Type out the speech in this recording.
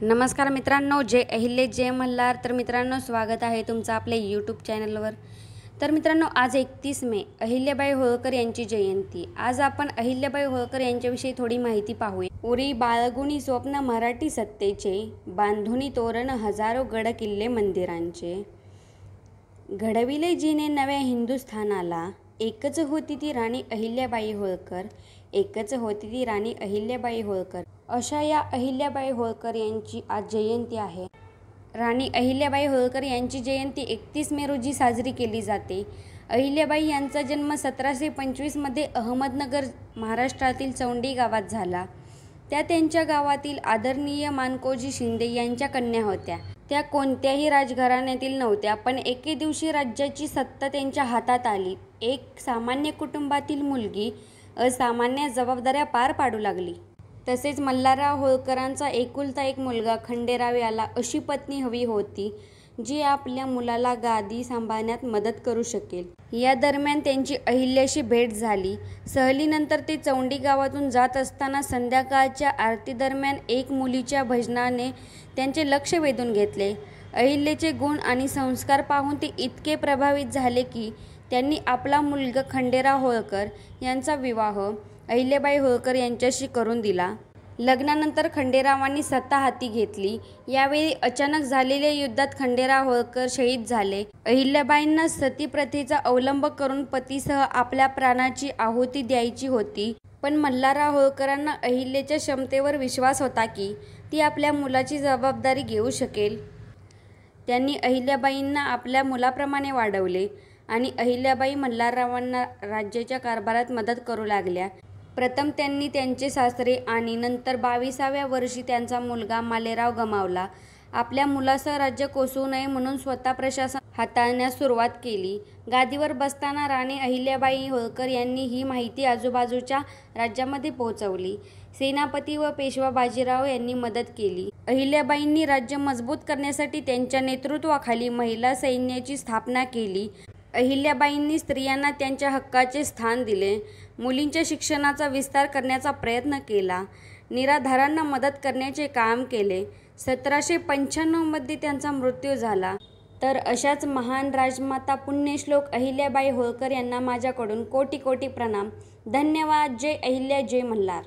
नमस्कार मित्रांनो, जय अहिल्या जय मल्हार. तर मित्रांनो, स्वागत आहे तुमचं आपल्या यूट्यूब चॅनलवर. तर मित्रांनो, आज 31 मे अहिल्याबाई होळकर यांची जयंती. आज आपण अहिल्याबाई होळकर यांच्याविषयी थोडी माहिती पाहूया. उरी बाळगुणी स्वप्न मराठी सत्तेचे, बांधुनी तोरण हजारो गड किल्ले मंदिरांचे. घडविले जिने नव्या हिंदुस्थानाला, एकच होती ती राणी अहिल्याबाई होळकर, एकच होती ती राणी अहिल्याबाई होळकर. अशा या अहिल्याबाई होळकर यांची आज जयंती आहे. राणी अहिल्याबाई होळकर यांची जयंती 31 मे रोजी साजरी केली जाते. अहिल्याबाई यांचा जन्म 1725 मध्ये अहमदनगर, महाराष्ट्रातील चौंडी गावात झाला. त्या त्यांच्या गावातील आदरणीय माणकोजी शिंदे यांच्या कन्या होत्या. त्या कोणत्याही राजघराण्यातील नव्हत्या, पण एके दिवशी राज्याची सत्ता त्यांच्या हातात आली. एक सामान्य कुटुंबातील मुलगी असामान्य जबाबदाऱ्या पार पाडू लागली. तसेच मल्हारराव होळकरांचा एकुलता एक मुलगा खंडेराव याला अशी पत्नी हवी होती जी आपल्या मुलाला गादी सांभाळण्यात मदत करू शकेल. या दरम्यान त्यांची अहिल्याशी भेट झाली. सहलीनंतर ते चौंडी गावातून जात असताना संध्याकाळच्या आरतीदरम्यान एक मुलीच्या भजनाने त्यांचे लक्ष वेधून घेतले. अहिल्याचे गुण आणि संस्कार पाहून ते इतके प्रभावित झाले की त्यांनी आपला मुलगा खंडेराव होळकर यांचा विवाह अहिल्याबाई होळकर यांच्याशी करून दिला. लग्नानंतर खंडेरावांनी सत्ता हाती घेतली. यावेळी अचानक झालेल्या युद्धात खंडेराव होळकर शहीद झाले. अहिल्याबाईंना सती प्रथेचा अवलंब करून पतीसह आपल्या प्राणाची आहुती द्यायची होती, पण मल्हारराव होळकरांना अहिल्याच्या क्षमतेवर विश्वास होता की ती आपल्या मुलाची जबाबदारी घेऊ शकेल. त्यांनी अहिल्याबाईंना आपल्या मुलाप्रमाणे वाढवले आणि अहिल्याबाई मल्हाररावांना राज्याच्या कारभारात मदत करू लागल्या. प्रथम त्यांनी त्यांचे सासरे आणि नंतर 22व्या वर्षी त्यांचा मुलगा मालेराव गमावला. आपल्या मुलासह राज्य कोसळू नये म्हणून स्वतः प्रशासन हाताळण्यास सुरुवात केली. गादीवर बसताना राणी अहिल्याबाई होळकर यांनी ही माहिती आजूबाजूच्या राज्यामध्ये पोहोचवली. सेनापती व पेशवा बाजीराव यांनी मदत केली. अहिल्याबाईंनी राज्य मजबूत करण्यासाठी त्यांच्या नेतृत्वाखाली महिला सैन्याची स्थापना केली. अहिल्याबाईंनी स्त्रियांना त्यांच्या हक्काचे स्थान दिले. मुलींच्या शिक्षणाचा विस्तार करण्याचा प्रयत्न केला. निराधारांना मदत करण्याचे काम केले. 1795 मध्ये त्यांचा मृत्यू झाला. तर अशाच महान राजमाता पुण्यश्लोक अहिल्याबाई होळकर यांना माझ्याकडून कोटी कोटी प्रणाम. धन्यवाद. जय अहिल्या जय मल्हार.